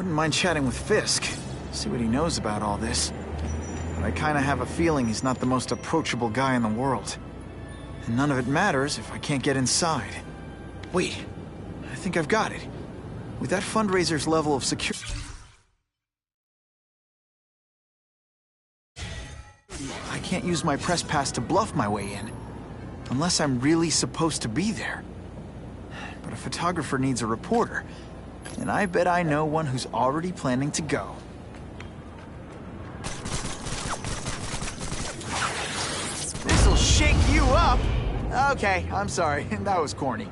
Wouldn't mind chatting with Fisk, see what he knows about all this. But I kinda have a feeling he's not the most approachable guy in the world. And none of it matters if I can't get inside. Wait, I think I've got it. With that fundraiser's level of security, I can't use my press pass to bluff my way in. Unless I'm really supposed to be there. But a photographer needs a reporter. And I bet I know one who's already planning to go. This'll shake you up! Okay, I'm sorry. That was corny.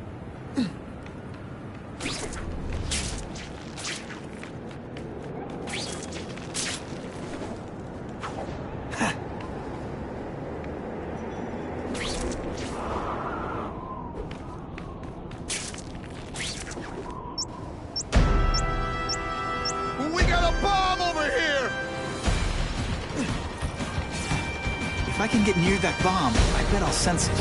If I can get near that bomb, I bet I'll sense it.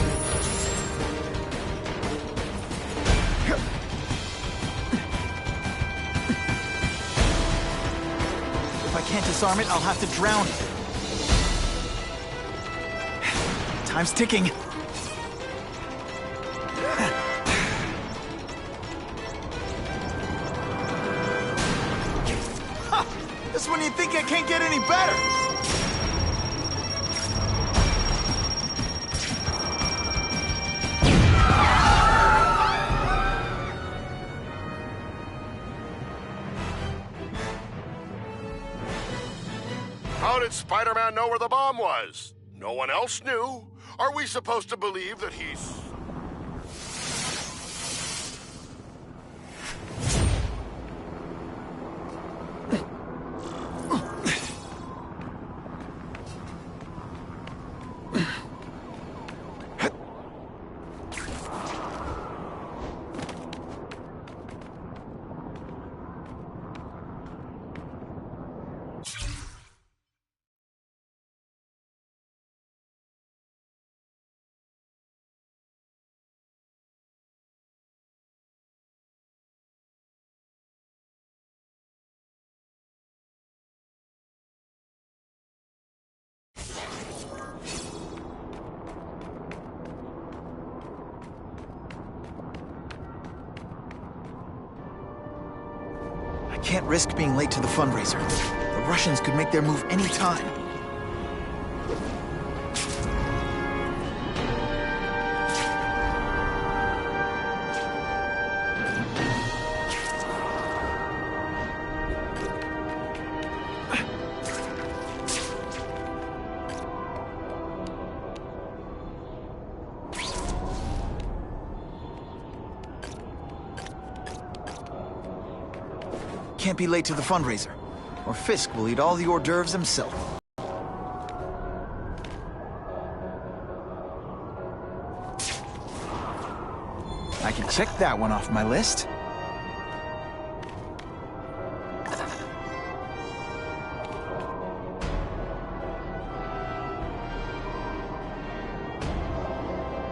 If I can't disarm it, I'll have to drown it. Time's ticking. This one you think I can't get any better. How did Spider-Man know where the bomb was? No one else knew. Are we supposed to believe that he's... Can't risk being late to the fundraiser. The Russians could make their move any time. Can't be late to the fundraiser, or Fisk will eat all the hors d'oeuvres himself. I can check that one off my list.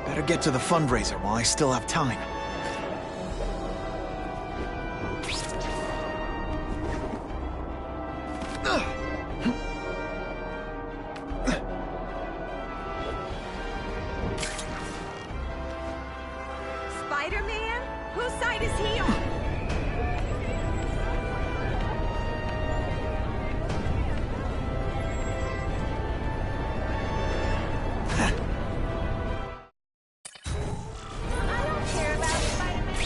Better get to the fundraiser while I still have time. Spider-Man? Whose side is he on? I don't care about Spider-Man.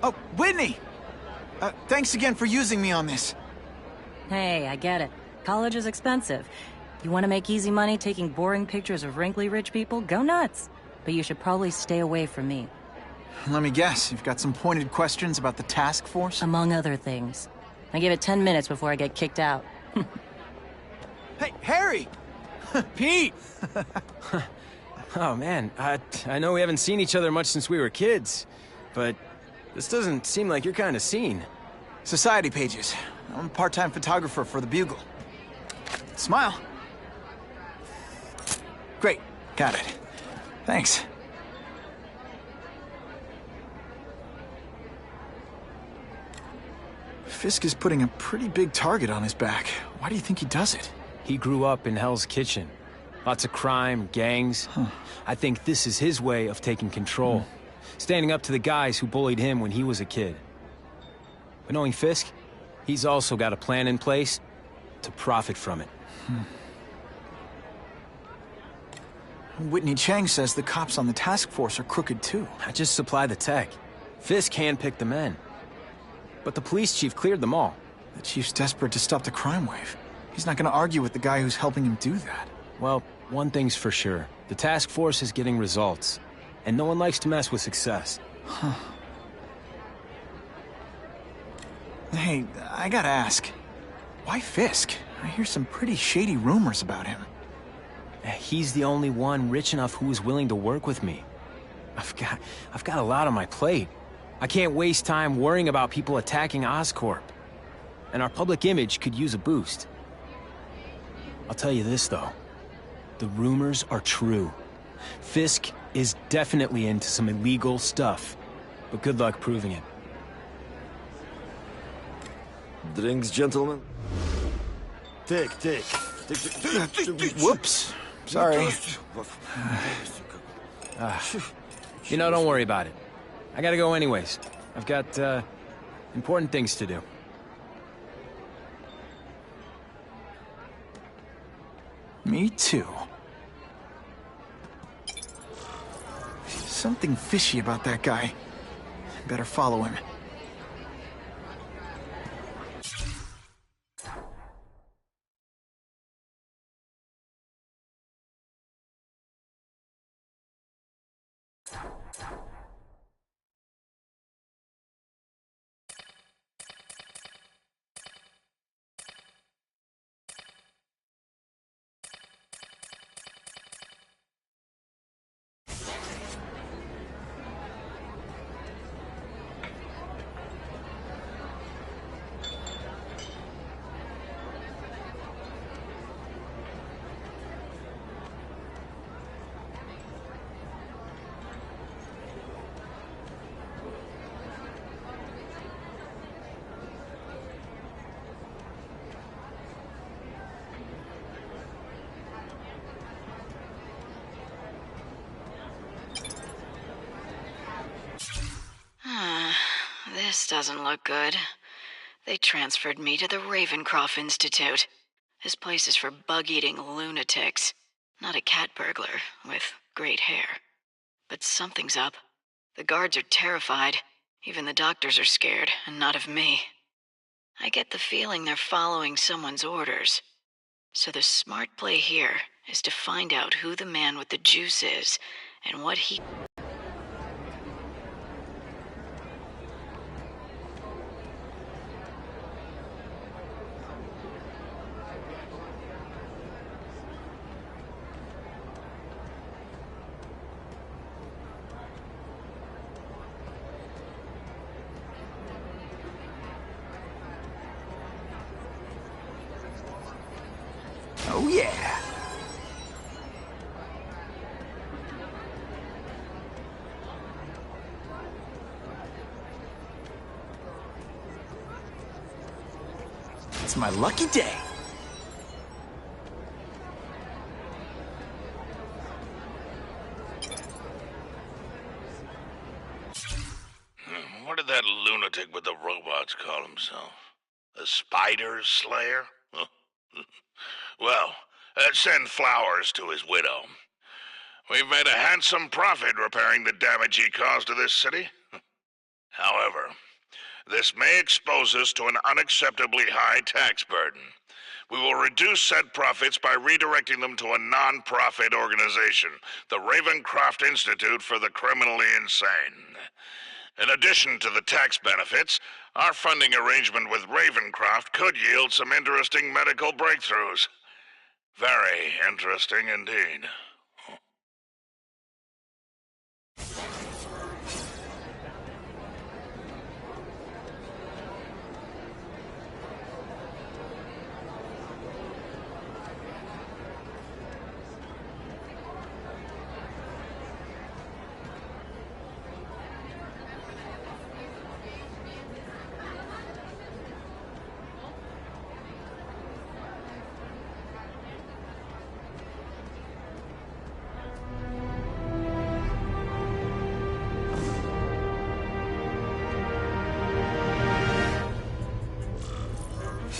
Oh, Whitney! Thanks again for using me on this. Hey, I get it. College is expensive. You want to make easy money taking boring pictures of wrinkly rich people? Go nuts. But you should probably stay away from me. Let me guess, you've got some pointed questions about the task force? Among other things. I give it 10 minutes before I get kicked out. Hey, Harry! Pete! Oh, man, I know we haven't seen each other much since we were kids, but this doesn't seem like your kind of scene. Society pages. I'm a part-time photographer for the Bugle. Smile. Great. Got it. Thanks. Fisk is putting a pretty big target on his back. Why do you think he does it? He grew up in Hell's Kitchen. Lots of crime, gangs. I think this is his way of taking control. Standing up to the guys who bullied him when he was a kid. But knowing Fisk, he's also got a plan in place to profit from it. Whitney Chang says the cops on the task force are crooked too. I just supply the tech. Fisk handpicked the men. But the police chief cleared them all. The chief's desperate to stop the crime wave. He's not gonna argue with the guy who's helping him do that. Well, one thing's for sure. The task force is getting results. And no one likes to mess with success. Hey, I gotta ask. Why Fisk? I hear some pretty shady rumors about him. He's the only one rich enough who is willing to work with me. I've got a lot on my plate. I can't waste time worrying about people attacking Oscorp. And our public image could use a boost. I'll tell you this, though. The rumors are true. Fisk is definitely into some illegal stuff. But good luck proving it. Drinks, gentlemen? Take. Whoops. Sorry. You know, don't worry about it. I gotta go anyways. I've got, important things to do. Me too. Something fishy about that guy. Better follow him. This doesn't look good. They transferred me to the Ravencroft Institute. This place is for bug-eating lunatics, not a cat burglar with great hair. But something's up. The guards are terrified. Even the doctors are scared, and not of me. I get the feeling they're following someone's orders. So the smart play here is to find out who the man with the juice is, and what he... Oh yeah! It's my lucky day. What did that lunatic with the robots call himself? A spider slayer? Well, send flowers to his widow. We've made a handsome profit repairing the damage he caused to this city. However, this may expose us to an unacceptably high tax burden. We will reduce said profits by redirecting them to a non-profit organization, the Ravencroft Institute for the Criminally Insane. In addition to the tax benefits, our funding arrangement with Ravencroft could yield some interesting medical breakthroughs. Very interesting indeed.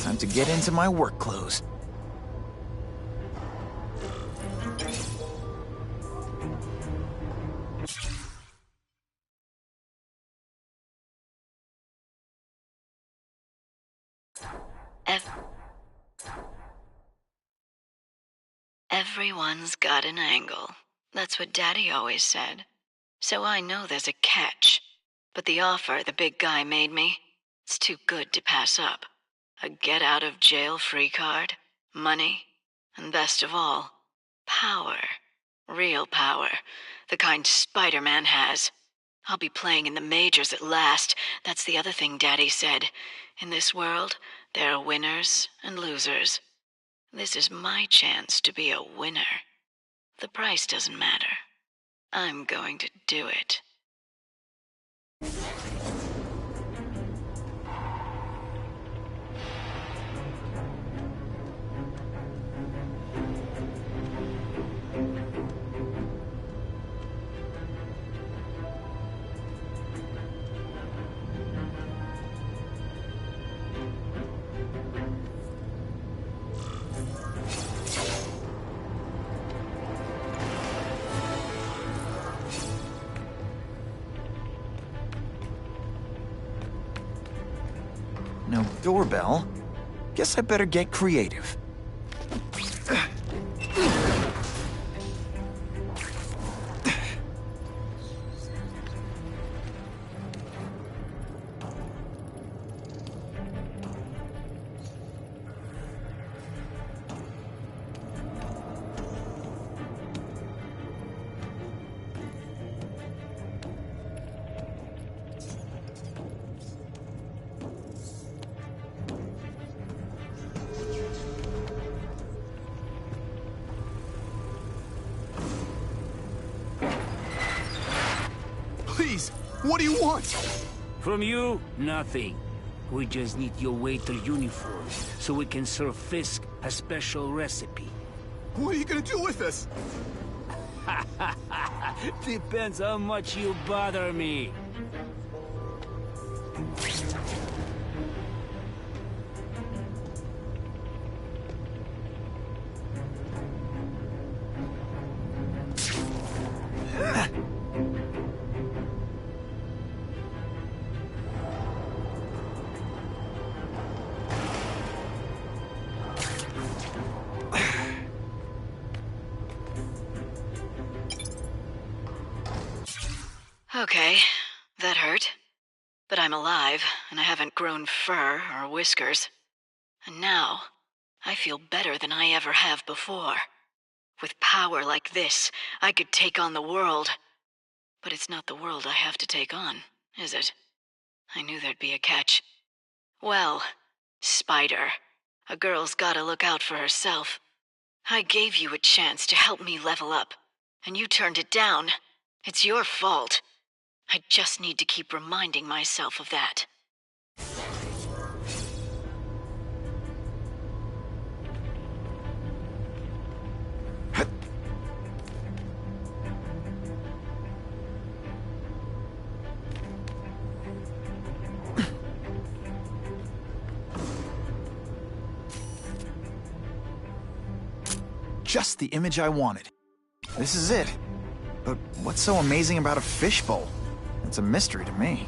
Time to get into my work clothes. Everyone's got an angle. That's what Daddy always said. So I know there's a catch. But the offer the big guy made me, it's too good to pass up. A get-out-of-jail-free card, money, and best of all, power. Real power. The kind Spider-Man has. I'll be playing in the majors at last. That's the other thing Daddy said. In this world, there are winners and losers. This is my chance to be a winner. The price doesn't matter. I'm going to do it. No doorbell. Guess I better get creative. Please, what do you want? From you, nothing. We just need your waiter uniform, so we can serve Fisk a special recipe. What are you gonna do with us? Depends how much you bother me. Okay, that hurt. But I'm alive, and I haven't grown fur or whiskers. And now, I feel better than I ever have before. With power like this, I could take on the world. But it's not the world I have to take on, is it? I knew there'd be a catch. Well, Spider, a girl's gotta look out for herself. I gave you a chance to help me level up, and you turned it down. It's your fault. I just need to keep reminding myself of that. Just the image I wanted. This is it. But what's so amazing about a fishbowl? It's a mystery to me.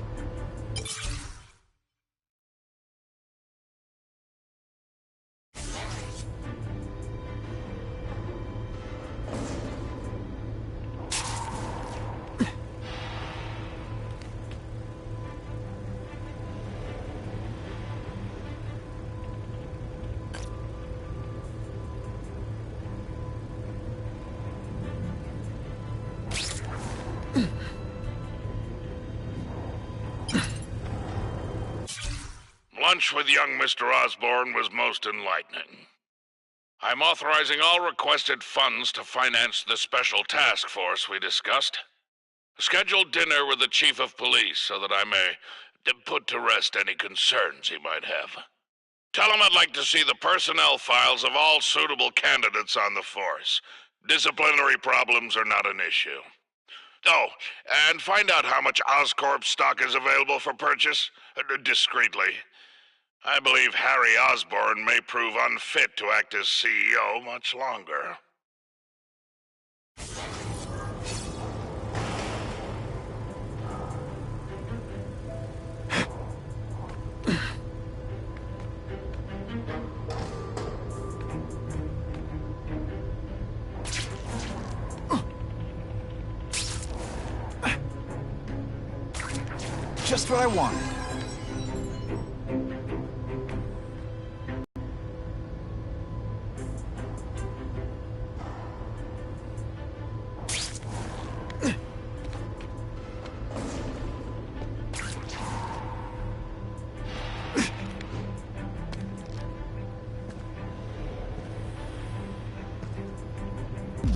Lunch with young Mr. Osborn was most enlightening. I'm authorizing all requested funds to finance the special task force we discussed. Schedule dinner with the chief of police so that I may put to rest any concerns he might have. Tell him I'd like to see the personnel files of all suitable candidates on the force. Disciplinary problems are not an issue. Oh, and find out how much Oscorp stock is available for purchase, discreetly. I believe Harry Osborn may prove unfit to act as CEO much longer. Just what I wanted.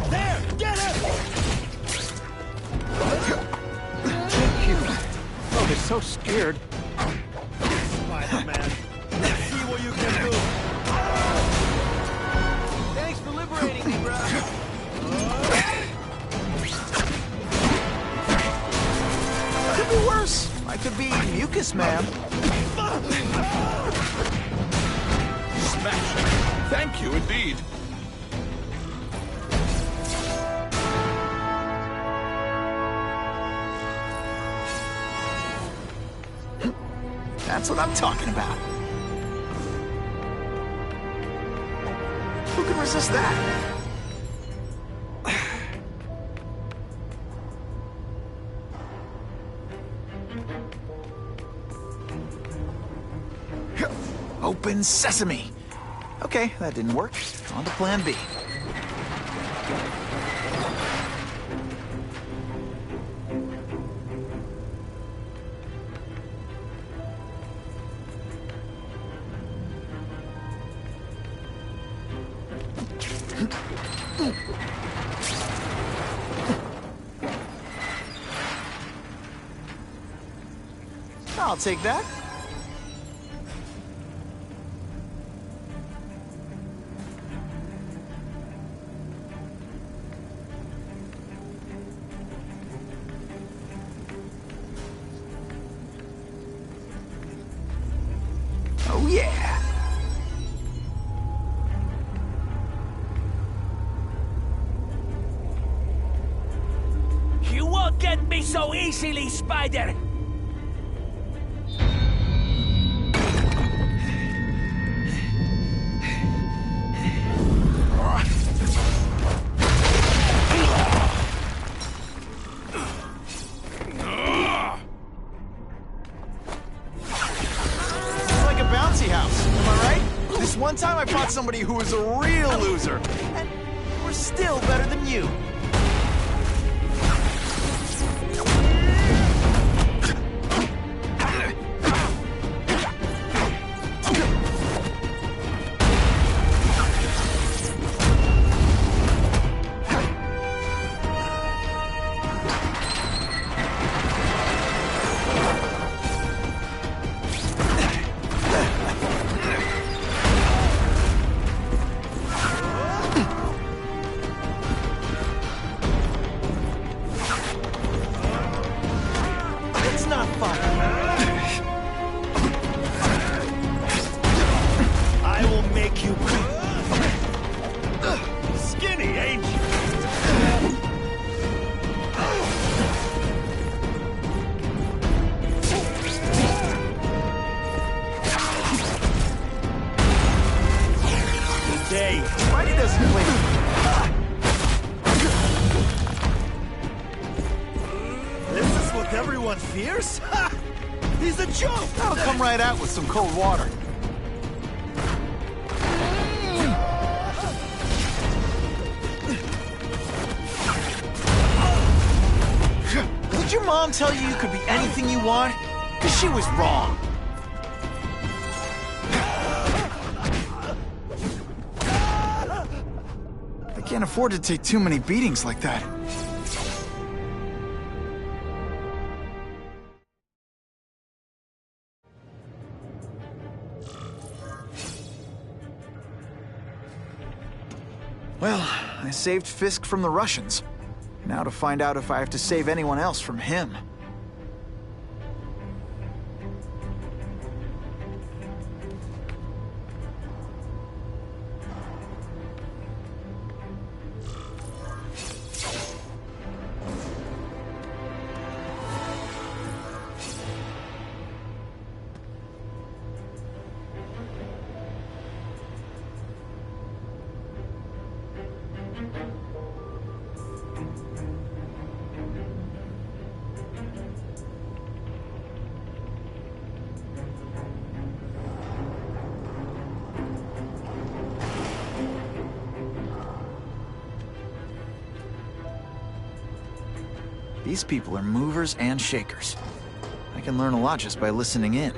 There! Get him! Oh, they're so scared. Spider-Man, let's see what you can do. Thanks for liberating me, bro. Could be worse. I could be Mucus Man. Smash! Thank you, indeed. That's what I'm talking about. Who can resist that? Open sesame. Okay, that didn't work. On to plan B. I'll take that. Oh yeah! You won't get me so easily, Spider! One time I fought somebody who was a real loser, and we're still better than you. I will make you skinny, ain't you? Today, Spidey doesn't play. This is what everyone fears? He's a joke! I'll come right out with some cold water. Did your mom tell you you could be anything you want? 'Cause she was wrong. I can't afford to take too many beatings like that. Well, I saved Fisk from the Russians. Now to find out if I have to save anyone else from him. These people are movers and shakers. I can learn a lot just by listening in.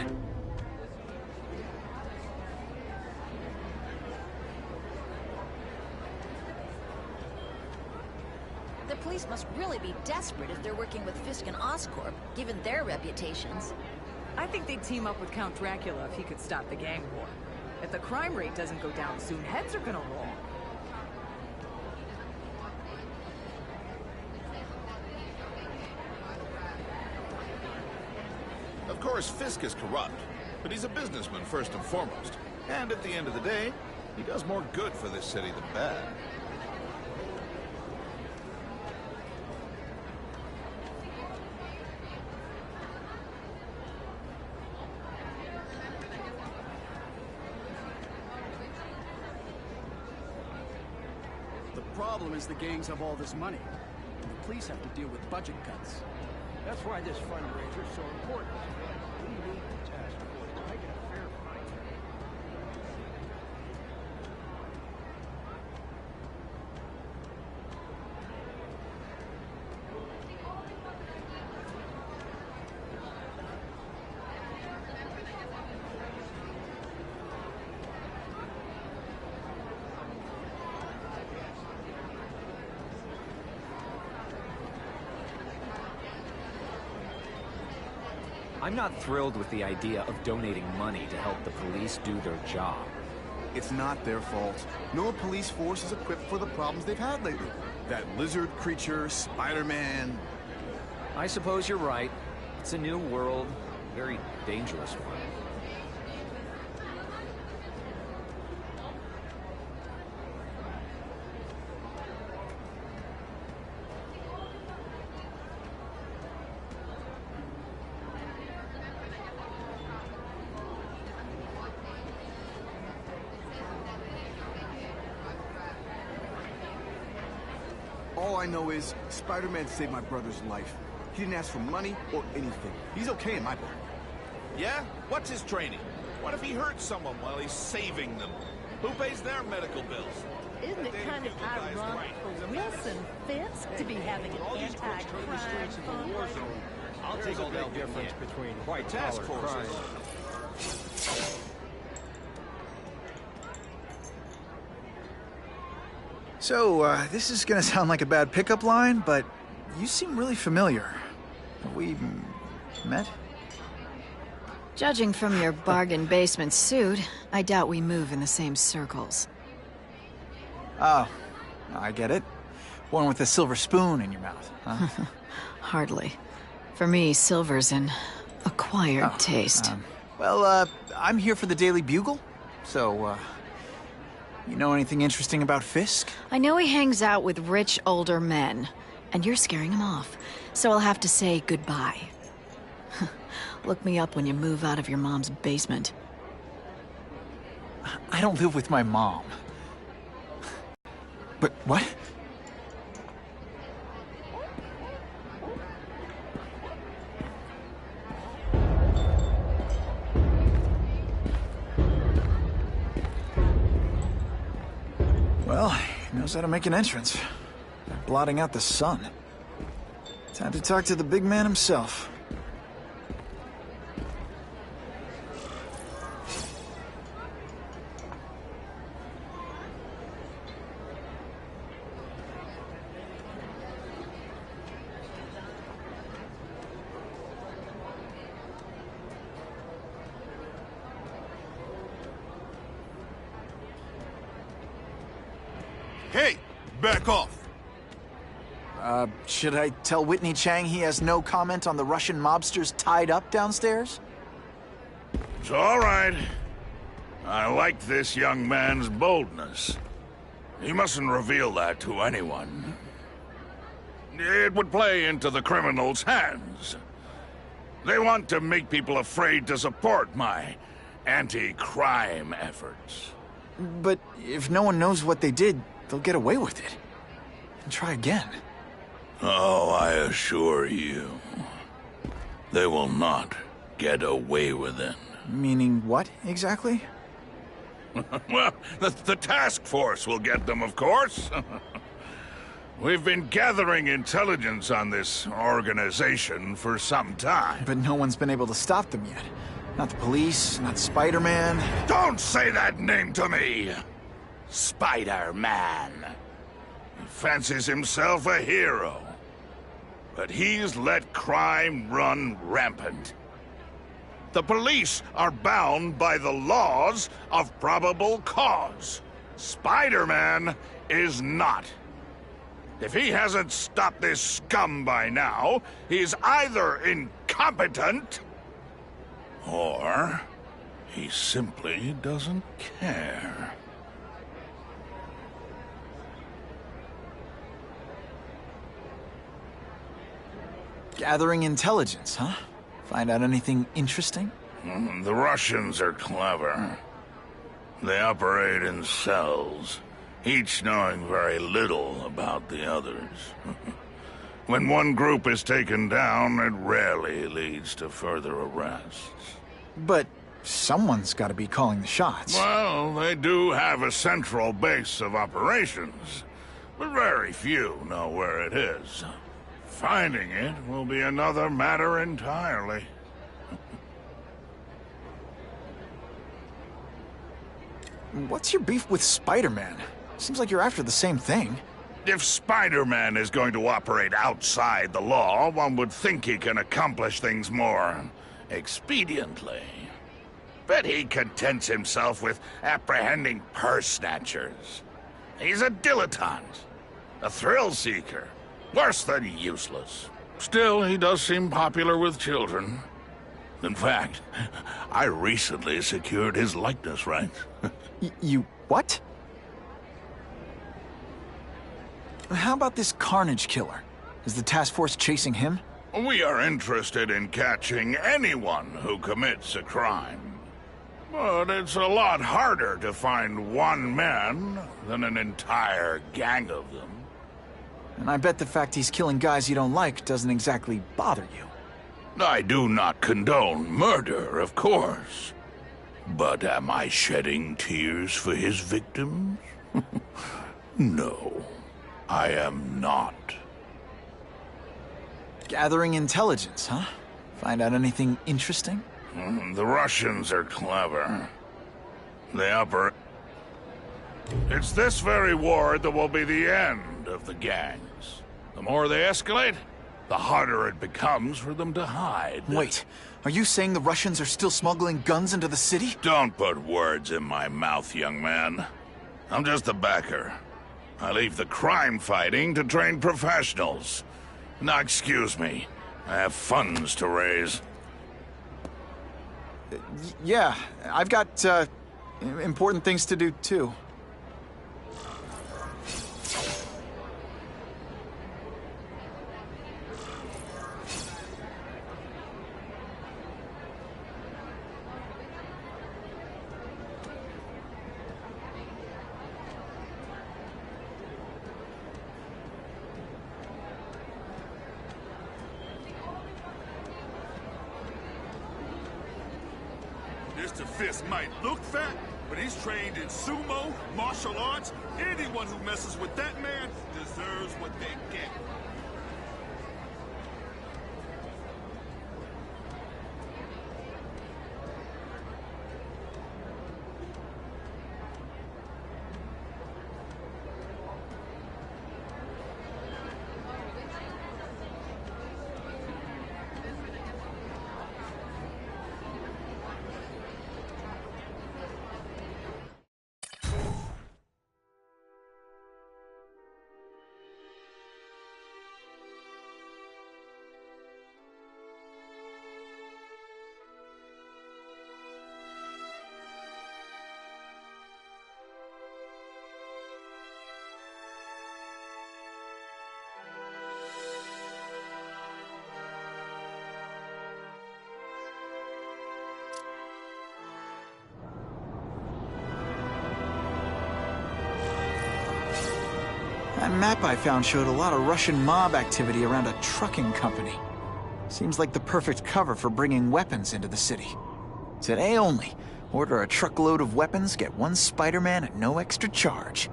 The police must really be desperate if they're working with Fisk and Oscorp, given their reputations. I think they'd team up with Count Dracula if he could stop the gang war. If the crime rate doesn't go down soon, heads are gonna roll. Of course, Fisk is corrupt, but he's a businessman first and foremost. And at the end of the day, he does more good for this city than bad. The problem is the gangs have all this money. And the police have to deal with budget cuts. That's why this fundraiser is so important. We need the task force to make it a fair fight. I'm not thrilled with the idea of donating money to help the police do their job. It's not their fault. No police force is equipped for the problems they've had lately. That lizard creature, Spider-Man. I suppose you're right. It's a new world, very dangerous one. All I know is, Spider-Man saved my brother's life. He didn't ask for money or anything. He's okay in my book. Yeah? What's his training? What if he hurts someone while he's saving them? Who pays their medical bills? Isn't it kind of ironic for Wilson Fisk to be having an anti-crime fundraiser? I'll take all that difference between white-collar crime. So, this is gonna sound like a bad pickup line, but you seem really familiar. Have we met? Judging from your bargain basement suit, I doubt we move in the same circles. Oh, I get it. One with a silver spoon in your mouth, huh? Hardly. For me, silver's an acquired taste. I'm here for the Daily Bugle, so, you know anything interesting about Fisk? I know he hangs out with rich older men, and you're scaring him off, so I'll have to say goodbye. Look me up when you move out of your mom's basement. I don't live with my mom. But what? Well, he knows how to make an entrance. Blotting out the sun. Time to talk to the big man himself. Hey! Back off! Should I tell Whitney Chang he has no comment on the Russian mobsters tied up downstairs? It's all right. I like this young man's boldness. He mustn't reveal that to anyone. It would play into the criminals' hands. They want to make people afraid to support my anti-crime efforts. But if no one knows what they did, they'll get away with it. And try again. Oh, I assure you, they will not get away with it. Meaning what, exactly? Well, the task force will get them, of course. We've been gathering intelligence on this organization for some time. But no one's been able to stop them yet. Not the police, not Spider-Man. Don't say that name to me! Spider-Man. He fancies himself a hero. But he's let crime run rampant. The police are bound by the laws of probable cause. Spider-Man is not. If he hasn't stopped this scum by now, he's either incompetent, or he simply doesn't care. Gathering intelligence, huh? Find out anything interesting? The Russians are clever. They operate in cells, each knowing very little about the others. When one group is taken down, it rarely leads to further arrests. But someone's got to be calling the shots. Well, they do have a central base of operations, but very few know where it is. Finding it will be another matter entirely. What's your beef with Spider-Man? Seems like you're after the same thing. If Spider-Man is going to operate outside the law, one would think he can accomplish things more expediently. But he contents himself with apprehending purse snatchers. He's a dilettante, a thrill-seeker, worse than useless. Still, he does seem popular with children. In fact, I recently secured his likeness rights. You what? How about this Carnage killer? Is the task force chasing him? We are interested in catching anyone who commits a crime. But it's a lot harder to find one man than an entire gang of them. And I bet the fact he's killing guys you don't like doesn't exactly bother you. I do not condone murder, of course. But am I shedding tears for his victims? No, I am not. Gathering intelligence, huh? Find out anything interesting? The Russians are clever. They operate... It's this very war that will be the end of the gangs. The more they escalate, the harder it becomes for them to hide. Wait, are you saying the Russians are still smuggling guns into the city? Don't put words in my mouth, young man. I'm just a backer. I leave the crime fighting to trained professionals. Now, excuse me. I have funds to raise. Yeah, I've got, important things to do, too. Mr. Fisk might look fat, but he's trained in sumo, martial arts. Anyone who messes with that man deserves what they get. That map I found showed a lot of Russian mob activity around a trucking company. Seems like the perfect cover for bringing weapons into the city. Today only, order a truckload of weapons, get one Spider-Man at no extra charge.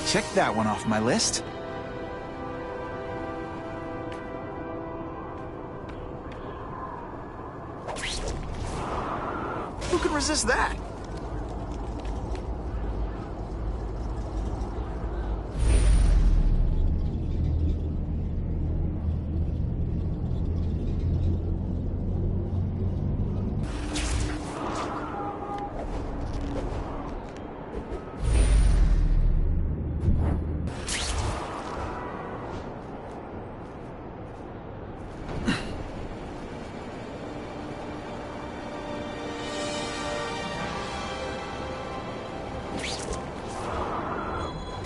Check that one off my list. Who can resist that?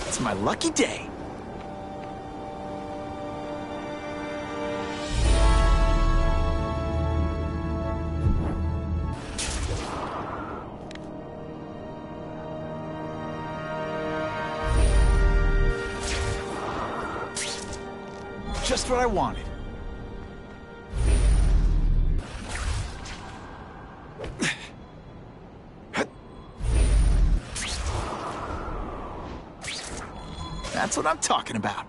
It's my lucky day. Just what I wanted. That's what I'm talking about.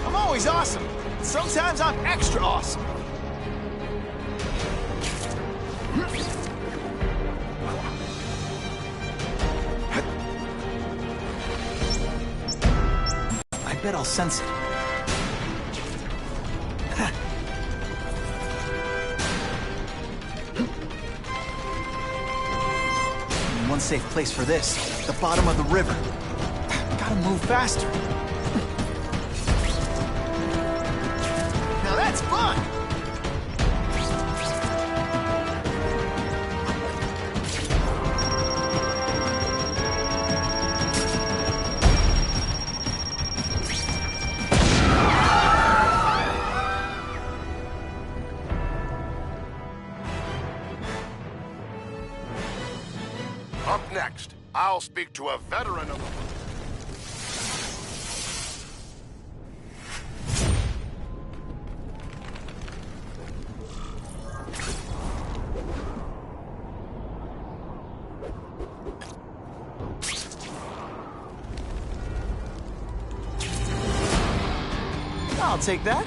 I'm always awesome. Sometimes I'm extra awesome. I bet I'll sense it. One safe place for this, the bottom of the river. Gotta move faster. Now that's fun! Up next, I'll speak to a veteran of the... I'll take that.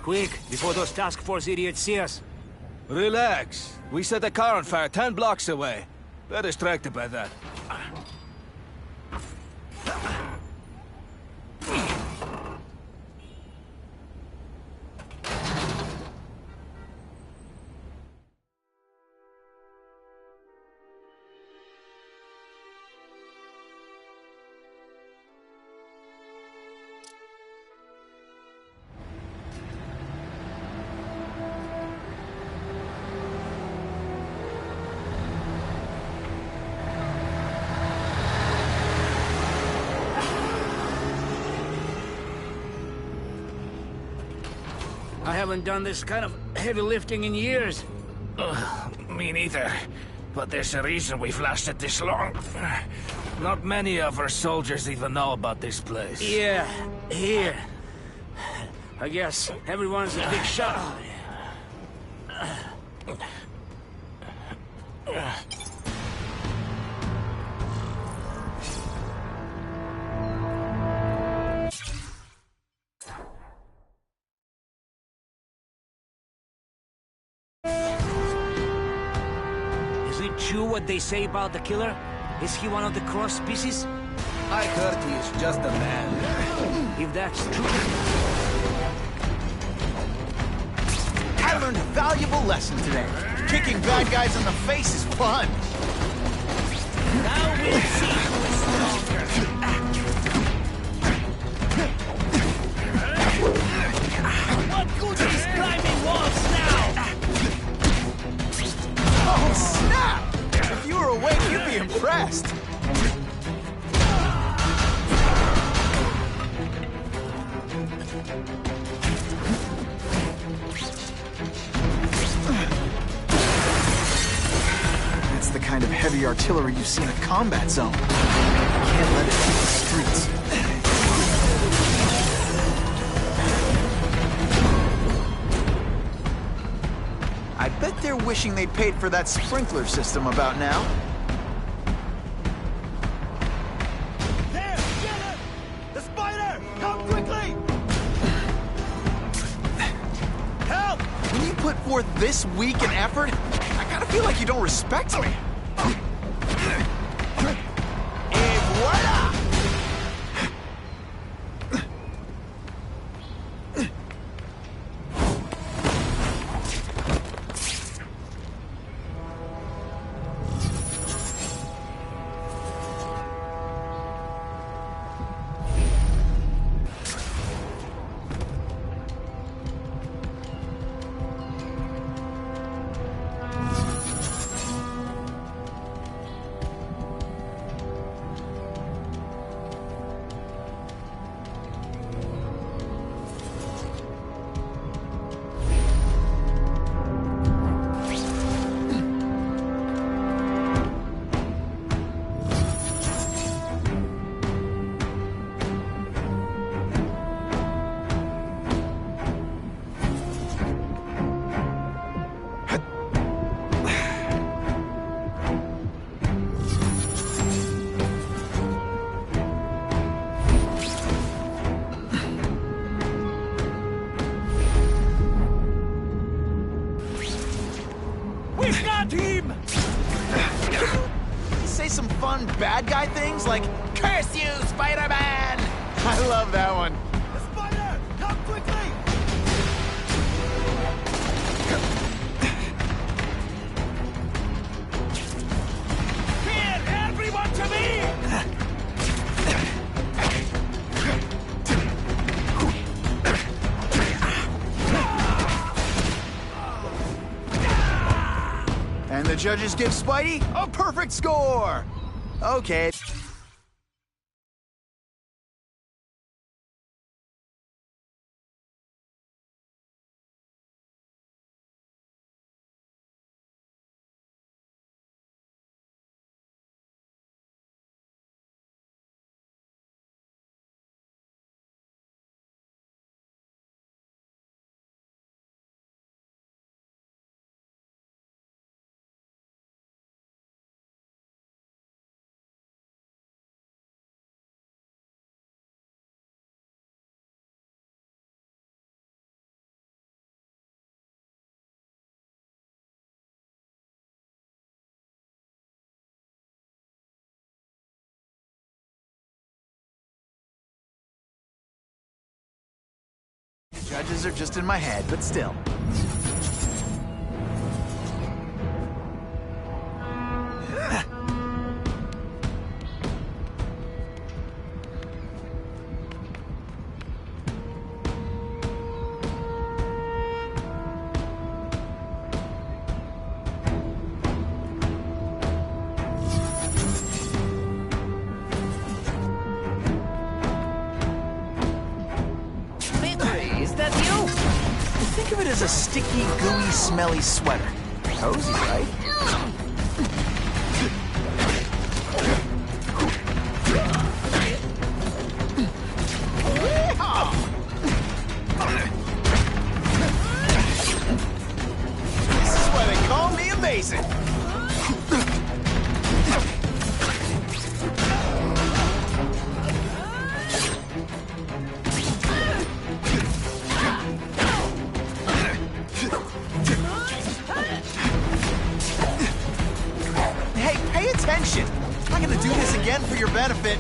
Quick, before those task force idiots see us. Relax. We set a car on fire 10 blocks away. They're distracted by that. I haven't done this kind of heavy lifting in years. Me neither. But there's a reason we've lasted this long. Not many of our soldiers even know about this place. Yeah, here. I guess everyone's a big shot. Is it true what they say about the killer? Is he one of the cross species? I heard he is just a man. If that's true... I learned a valuable lesson today. Kicking bad guys in the face is fun. Now we'll see who is stronger. What good is climbing walls now? Oh, snap! If you were awake, you'd be impressed. That's the kind of heavy artillery you see in a combat zone. Can't let it hit the streets. I bet they're wishing they paid for that sprinkler system about now. There! Get it! The spider! Come quickly! Help! When you put forth this week and effort, I gotta feel like you don't respect me. Et voila! We've got him! Say some fun bad guy things like, "Curse you, Spider-Man!" I love that one. The spider! Come quickly! Here! Everyone to me! And the judges give Spidey a perfect score! Okay. Judges are just in my head, but still. Think of it as a sticky, gooey, smelly sweater. Cozy, right? This is why they call me amazing. Hey, pay attention. I'm not gonna do this again for your benefit.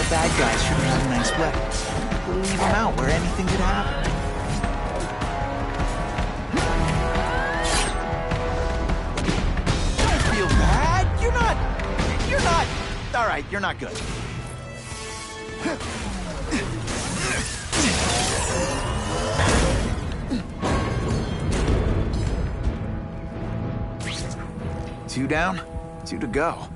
Bad guys should have nice weapons. We'll leave them out where anything could happen. Don't feel bad. You're not. All right, you're not good. Two down, two to go.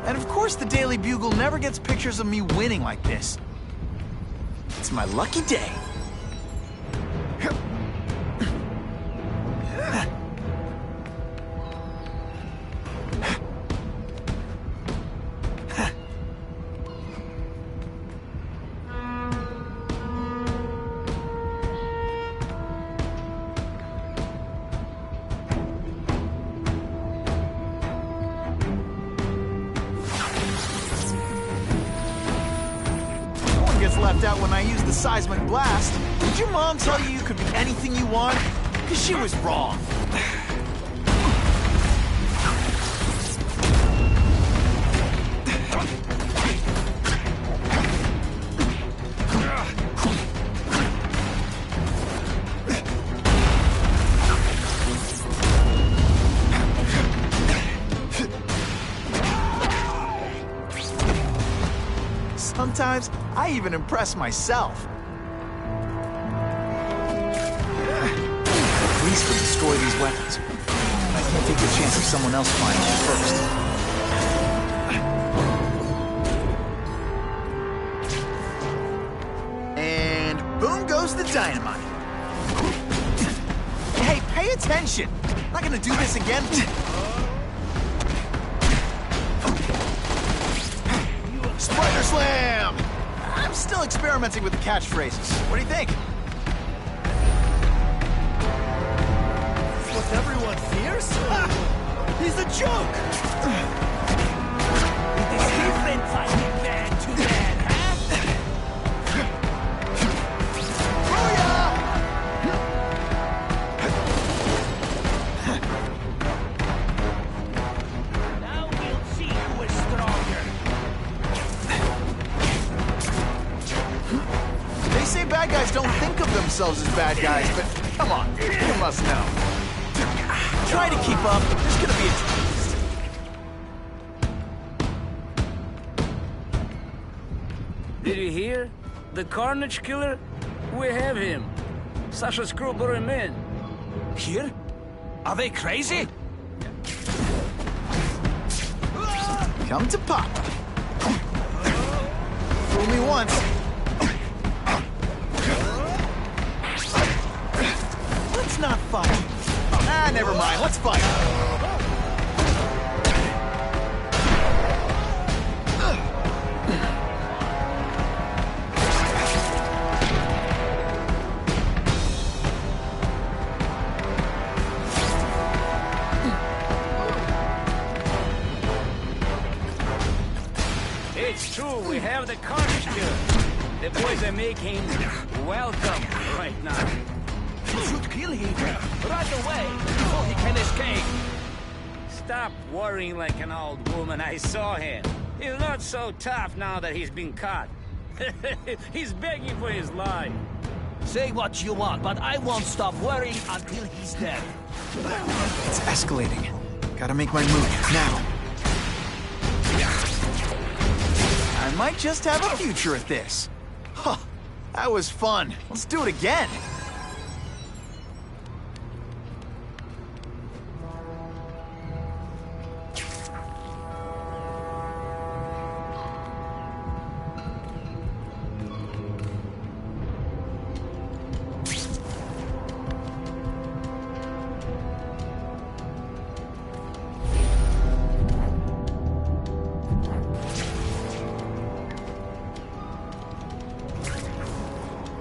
And of course the Daily Bugle never gets pictures of me winning like this. It's my lucky day. Gets left out when I use the seismic blast. Did your mom tell you you could be anything you want? Because she was wrong. Sometimes I even impress myself. The police will destroy these weapons. I can't take the chance of someone else finding them first. And boom goes the dynamite. Hey, pay attention. I'm not gonna do this again. Spider Slam! I'm still experimenting with the catchphrases. What do you think? What everyone fears? Ha! He's a joke! This different fighting bad to bad, huh? Now we'll see who is stronger. They say bad guys don't think of themselves as bad guys, but come on, you must know. Try to keep up. There's gonna be a twist. Did you hear? The Carnage Killer? We have him. Sasha Screw brought him in. Here? Are they crazy? Come to Papa. Fool me once. Let's not fight. Ah, never mind. Let's fight. the carnage killer. The boys are making welcome right now. You should kill him right away before he can escape. Stop worrying like an old woman. I saw him. He's not so tough now that he's been caught. He's begging for his life. Say what you want, but I won't stop worrying until he's dead. It's escalating. Gotta make my move now. I might just have a future at this. Huh, that was fun. Let's do it again.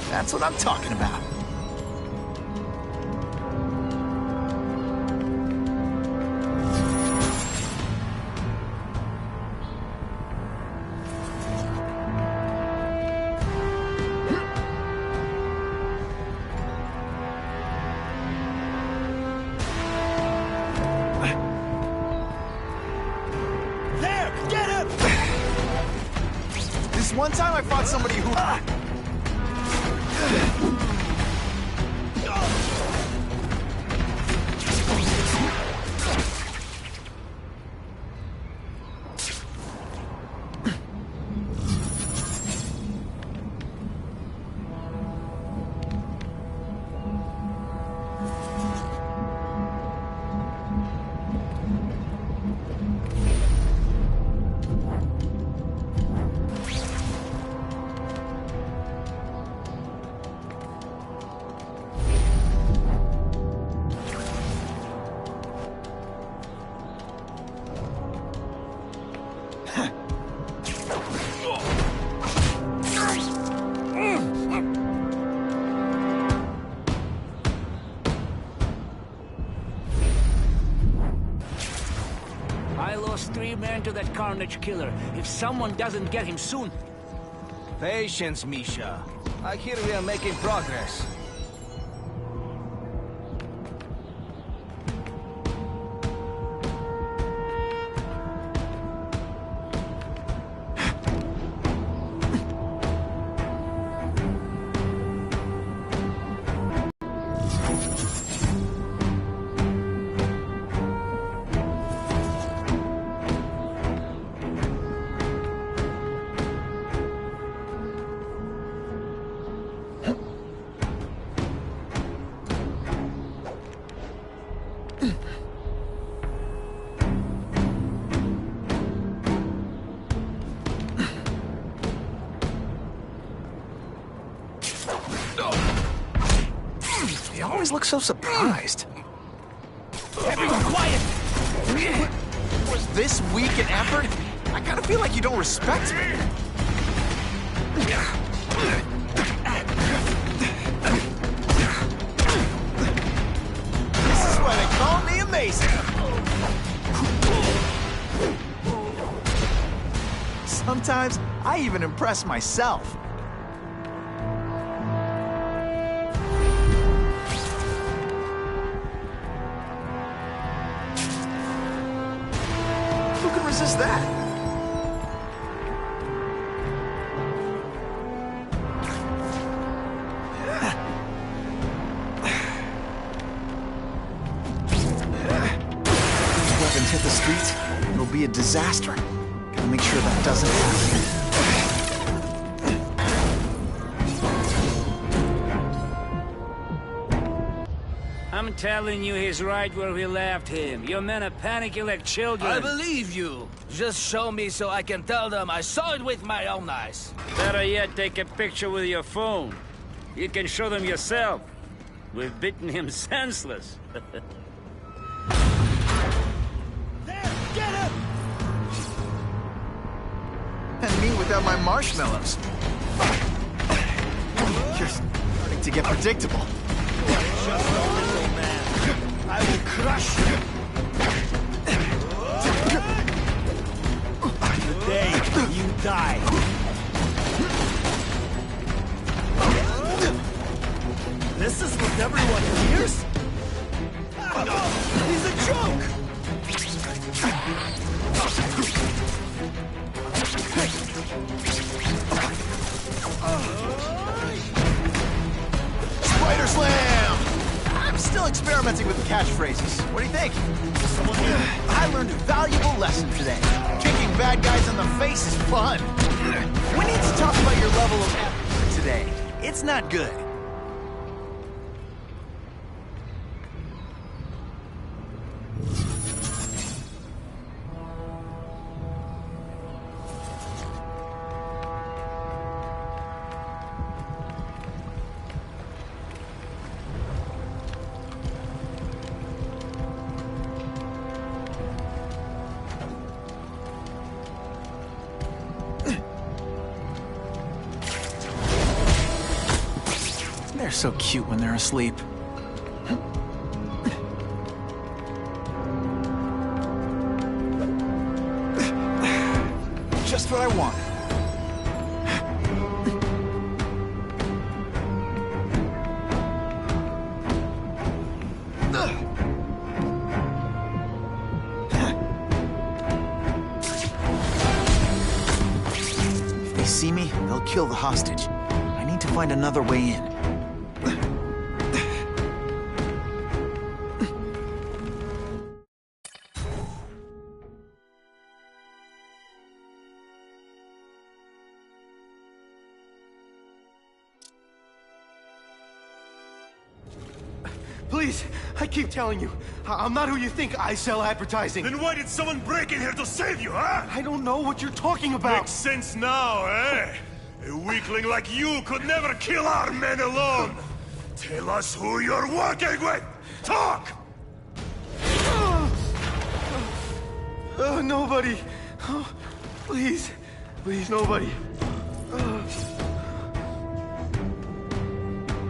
That's what I'm talking about. There! Get him! This one time I fought somebody who... I lost 3 men to that carnage killer. If someone doesn't get him soon... Patience, Misha. I hear we are making progress. They always look so surprised. Everyone quiet! Was this weak in effort? I kind of feel like you don't respect me. This is why they call me amazing. Sometimes I even impress myself. Who can resist that? These weapons hit the streets, it'll be a disaster. Gotta make sure that doesn't happen. I'm telling you, he's right where we left him. Your men are panicking like children. I believe you. Just show me so I can tell them I saw it with my own eyes. Better yet, take a picture with your phone. You can show them yourself. We've beaten him senseless. There! Get him! And me without my marshmallows. You're starting to get predictable. Just a little man. I will crush you. Today, you die. this what everyone fears? He's a joke! Spider Slam! I'm still experimenting with catchphrases. What do you think? I learned a valuable lesson today. Kicking bad guys in the face is fun. We need to talk about your level of effort today. It's not good. They're so cute when they're asleep. Just what I want. If they see me, they'll kill the hostage. I need to find another way in. Please, I keep telling you, I'm not who you think. I sell advertising. Then why did someone break in here to save you, huh? I don't know what you're talking about. Makes sense now, eh? A weakling like you could never kill our men alone. Tell us who you're working with. Talk! Nobody. Oh, please. Please, nobody.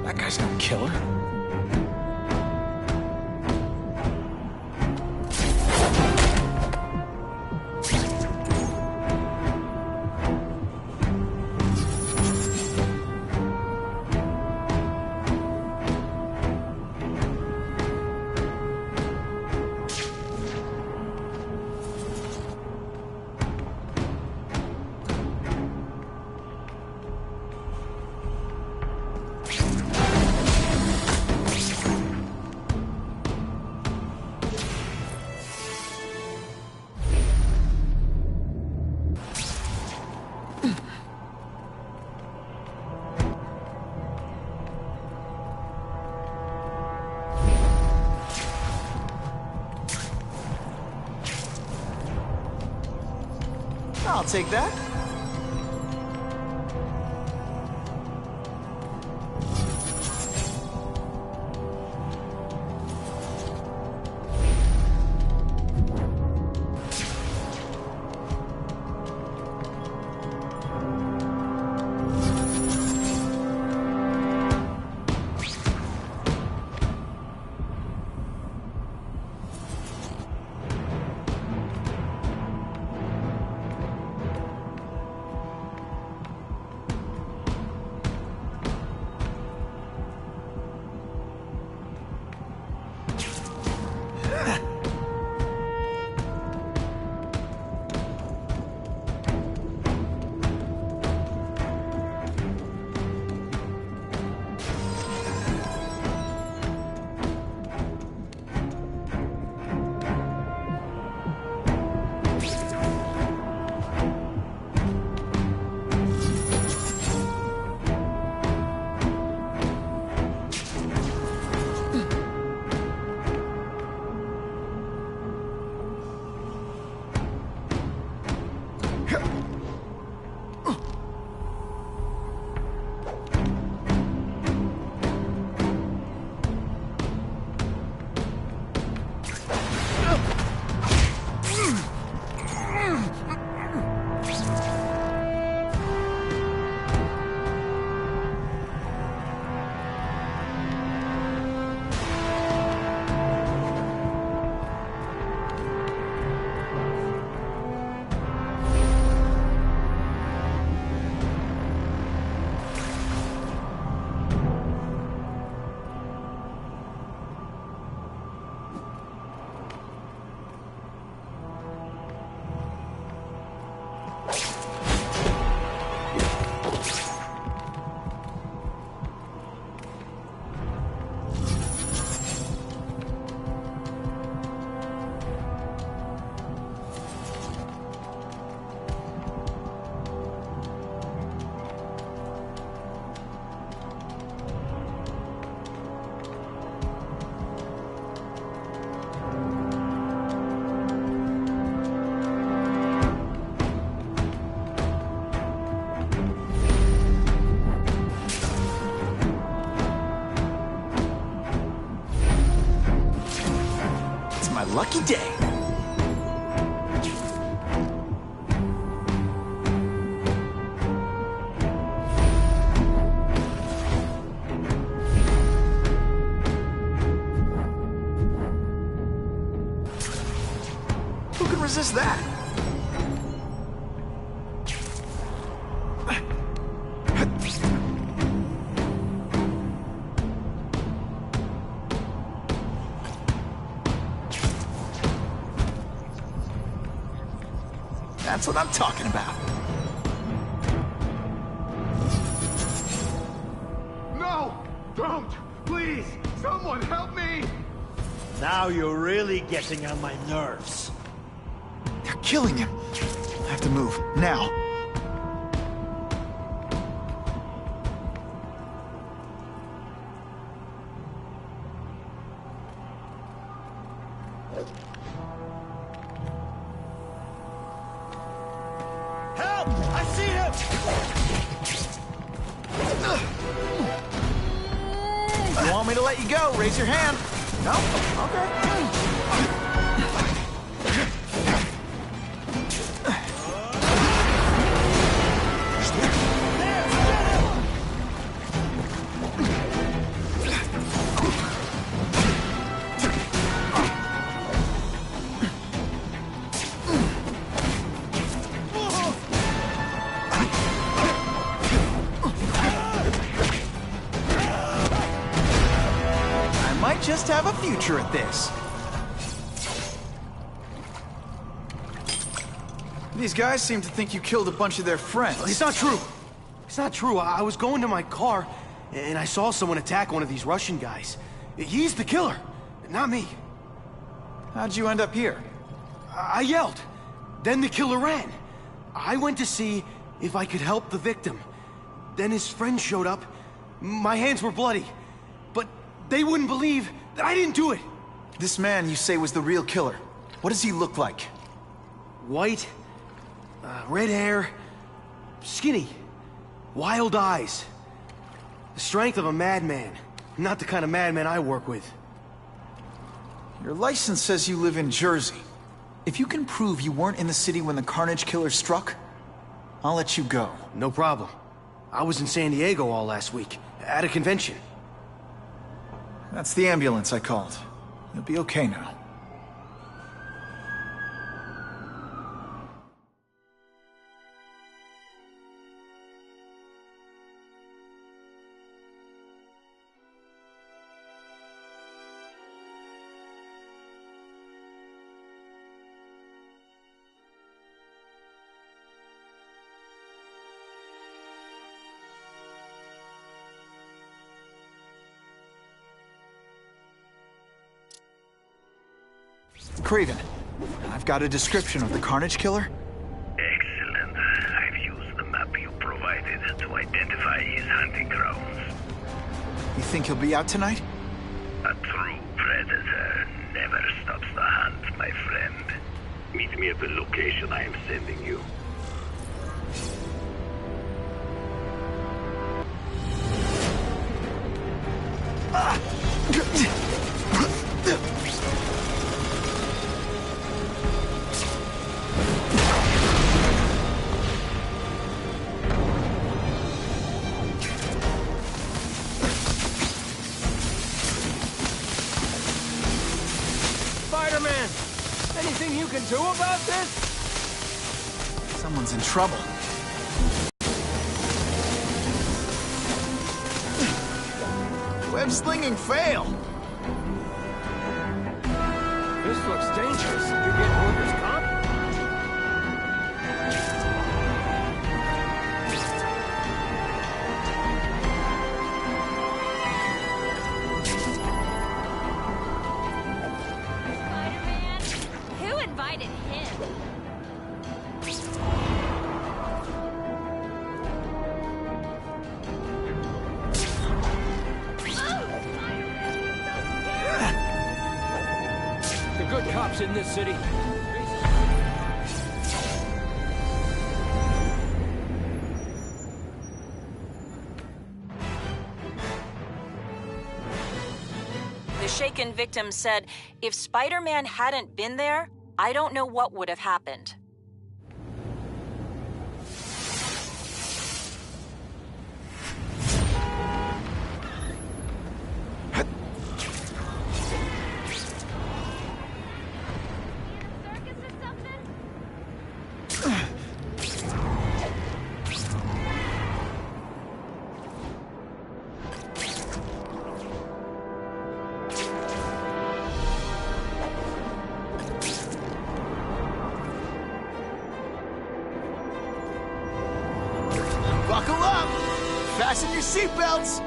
That guy's no killer. I'll take that. my lucky day. Who can resist that? That's what I'm talking about. No! Don't! Please! Someone help me! Now you're really getting on my nerves. They're killing him. I have to move, now. Help! I see him! You want me to let you go? Raise your hand. No? Okay. Might just have a future at this. These guys seem to think you killed a bunch of their friends. It's not true. It's not true. I was going to my car, and I saw someone attack one of these Russian guys. He's the killer, not me. How'd you end up here? I yelled. Then the killer ran. I went to see if I could help the victim. Then his friend showed up. My hands were bloody. But they wouldn't believe that I didn't do it. This man you say was the real killer. What does he look like? White, red hair, skinny, wild eyes. The strength of a madman. Not the kind of madman I work with. Your license says you live in Jersey. If you can prove you weren't in the city when the Carnage Killer struck, I'll let you go. No problem. I was in San Diego all last week, at a convention. That's the ambulance I called. You'll be okay now. Craven, I've got a description of the Carnage Killer. Excellent. I've used the map you provided to identify his hunting grounds. You think he'll be out tonight? A true predator never stops the hunt, my friend. Meet me at the location I am sending you. Spider-Man! Anything you can do about this? Someone's in trouble. Web slinging fail. This looks dangerous. You getting workers' comp? Who invited him? The good cops in this city. This shaken victim said, if Spider-Man hadn't been there, I don't know what would have happened. Buckle up! Fasten your seatbelts!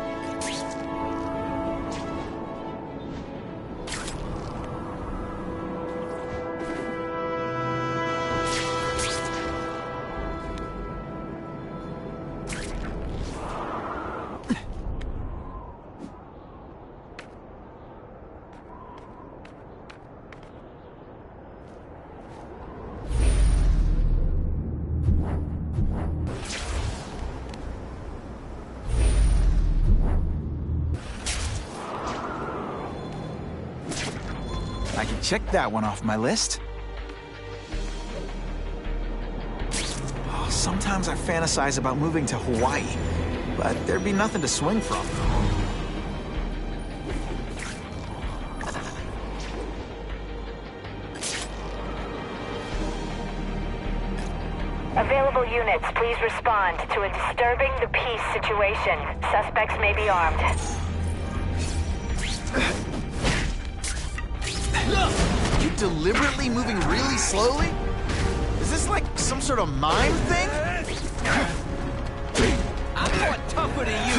I can check that one off my list. Oh, sometimes I fantasize about moving to Hawaii, but there'd be nothing to swing from. Available units, please respond to a disturbing the peace situation. Suspects may be armed. You deliberately moving really slowly? Is this like some sort of mime thing? I'm more tougher than you.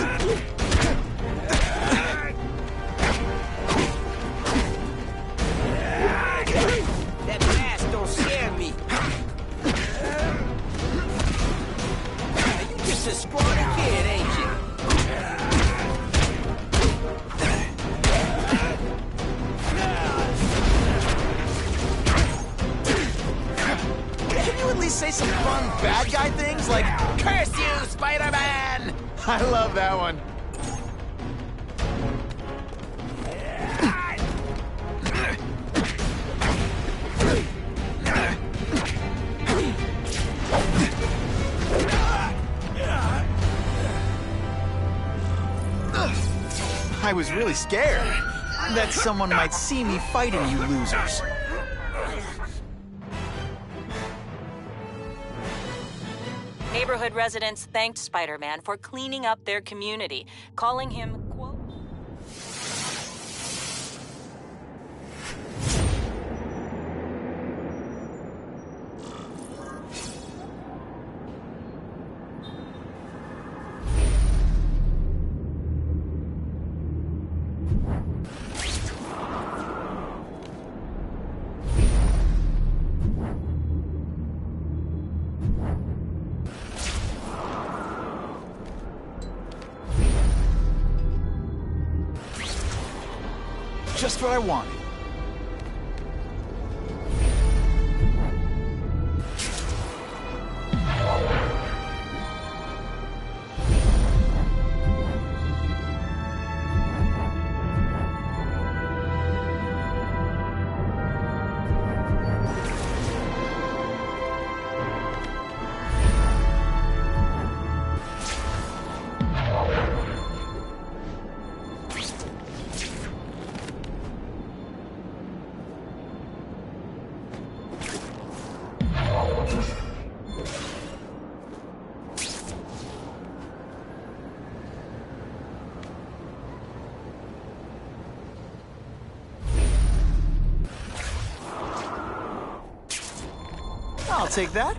That mask don't scare me. You just a scrawny kid, ain't you? Can you at least say some fun bad guy things like, "Curse you, Spider-Man"? I love that one. I was really scared that someone might see me fighting you losers. Neighborhood residents thanked Spider-Man for cleaning up their community, calling him, quote, just what I wanted. I'll take that.